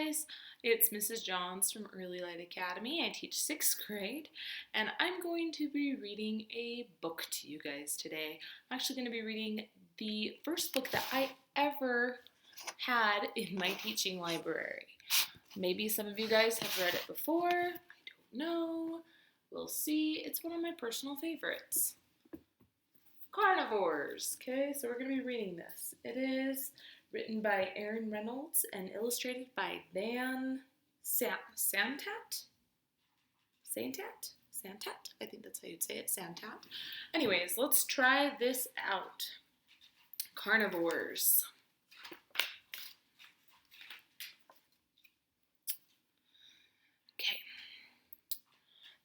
guys, it's Mrs. Johns from Early Light Academy. I teach 6th grade, and I'm going to be reading a book to you guys today. I'm actually going to be reading the first book that I ever had in my teaching library. Maybe some of you guys have read it before. I don't know. We'll see. It's one of my personal favorites. Carnivores. Okay, so we're going to be reading this. It is written by Reynolds and illustrated by Santat? Santat? I think that's how you'd say it, Santat. Anyways, let's try this out. Carnivores. Okay.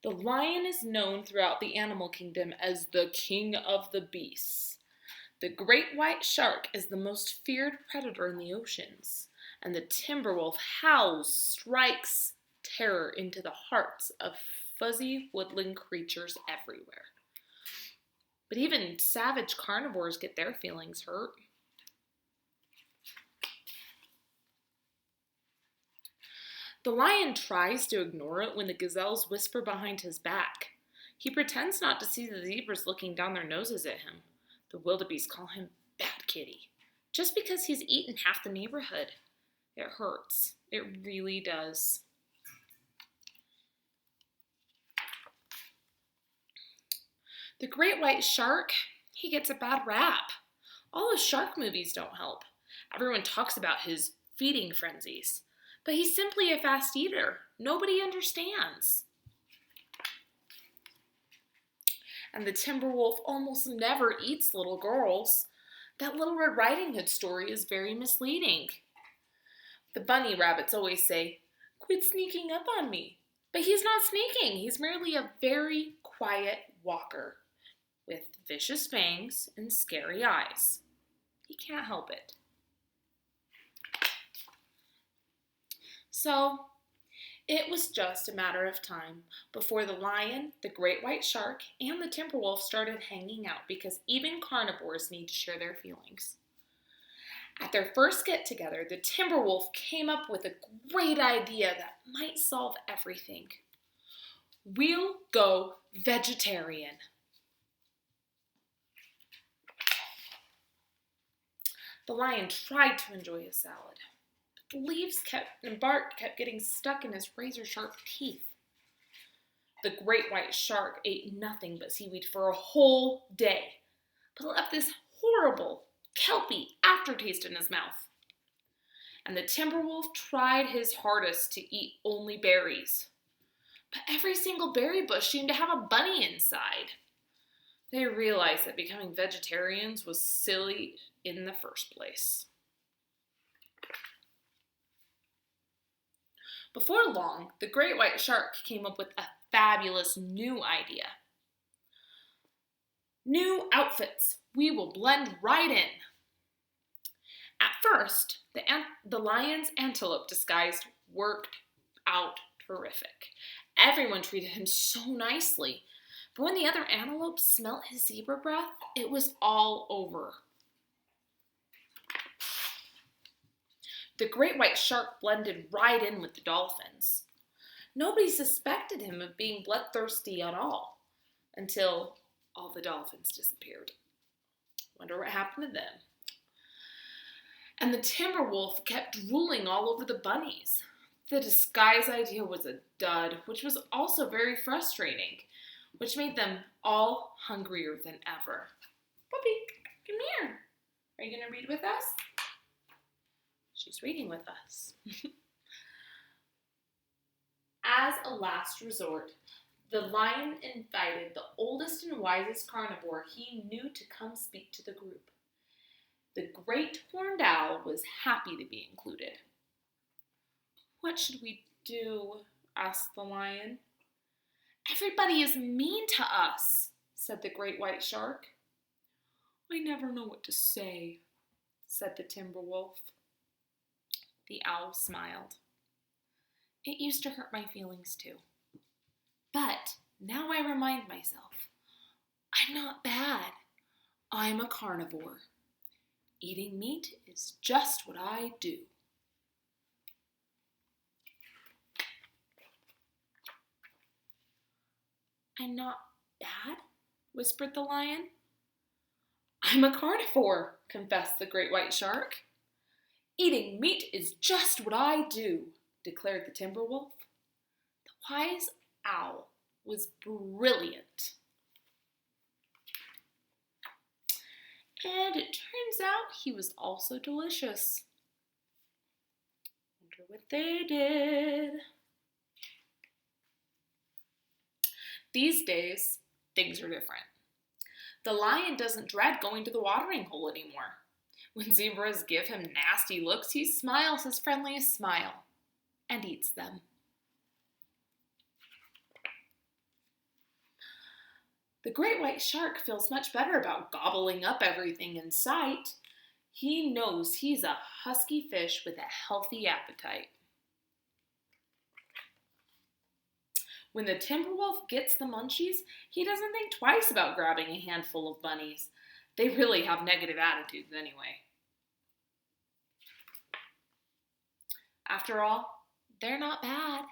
The lion is known throughout the animal kingdom as the king of the beasts. The great white shark is the most feared predator in the oceans, and the timber wolf howls, strikes terror into the hearts of fuzzy woodland creatures everywhere. But even savage carnivores get their feelings hurt. The lion tries to ignore it when the gazelles whisper behind his back. He pretends not to see the zebras looking down their noses at him. The wildebeest call him Bad Kitty, just because he's eaten half the neighborhood. It hurts. It really does. The great white shark, he gets a bad rap. All those shark movies don't help. Everyone talks about his feeding frenzies, but he's simply a fast eater. Nobody understands. And the timber wolf almost never eats little girls. That Little Red Riding Hood story is very misleading. The bunny rabbits always say, "Quit sneaking up on me." But he's not sneaking. He's merely a very quiet walker with vicious fangs and scary eyes. He can't help it. So, it was just a matter of time before the lion, the great white shark, and the timber wolf started hanging out because even carnivores need to share their feelings. At their first get-together, the timber wolf came up with a great idea that might solve everything. We'll go vegetarian. The lion tried to enjoy his salad. The leaves and bark kept getting stuck in his razor-sharp teeth. The great white shark ate nothing but seaweed for a whole day, but left this horrible, kelpy aftertaste in his mouth. And the timber wolf tried his hardest to eat only berries, but every single berry bush seemed to have a bunny inside. They realized that becoming vegetarians was silly in the first place. Before long, the great white shark came up with a fabulous new idea. New outfits. We will blend right in. At first, the lion's antelope disguise worked out terrific. Everyone treated him so nicely. But when the other antelopes smelt his zebra breath, it was all over. The great white shark blended right in with the dolphins. Nobody suspected him of being bloodthirsty at all, until all the dolphins disappeared. Wonder what happened to them. And the timber wolf kept drooling all over the bunnies. The disguise idea was a dud, which was also very frustrating, which made them all hungrier than ever. Puppy, come here. Are you going to read with us? She's reading with us. As a last resort, the lion invited the oldest and wisest carnivore he knew to come speak to the group. The great horned owl was happy to be included. "What should we do?" asked the lion. "Everybody is mean to us," said the great white shark. "I never know what to say," said the timber wolf. The owl smiled. "It used to hurt my feelings too. But now I remind myself, I'm not bad. I'm a carnivore. Eating meat is just what I do." I'm not bad, whispered the lion. I'm a carnivore, confessed the great white shark. Eating meat is just what I do, declared the timber wolf. The wise owl was brilliant. And it turns out he was also delicious. Wonder what they did. These days, things are different. The lion doesn't dread going to the watering hole anymore. When zebras give him nasty looks, he smiles his friendliest smile and eats them. The great white shark feels much better about gobbling up everything in sight. He knows he's a husky fish with a healthy appetite. When the timber wolf gets the munchies, he doesn't think twice about grabbing a handful of bunnies. They really have negative attitudes anyway. After all, they're not bad.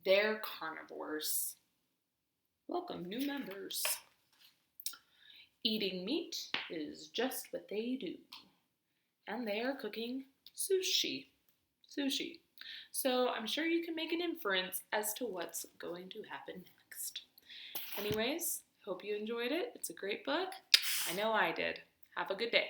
They're carnivores. Welcome, new members. Eating meat is just what they do. And they are cooking sushi. Sushi. So I'm sure you can make an inference as to what's going to happen next. Anyways, hope you enjoyed it. It's a great book. I know I did. Have a good day.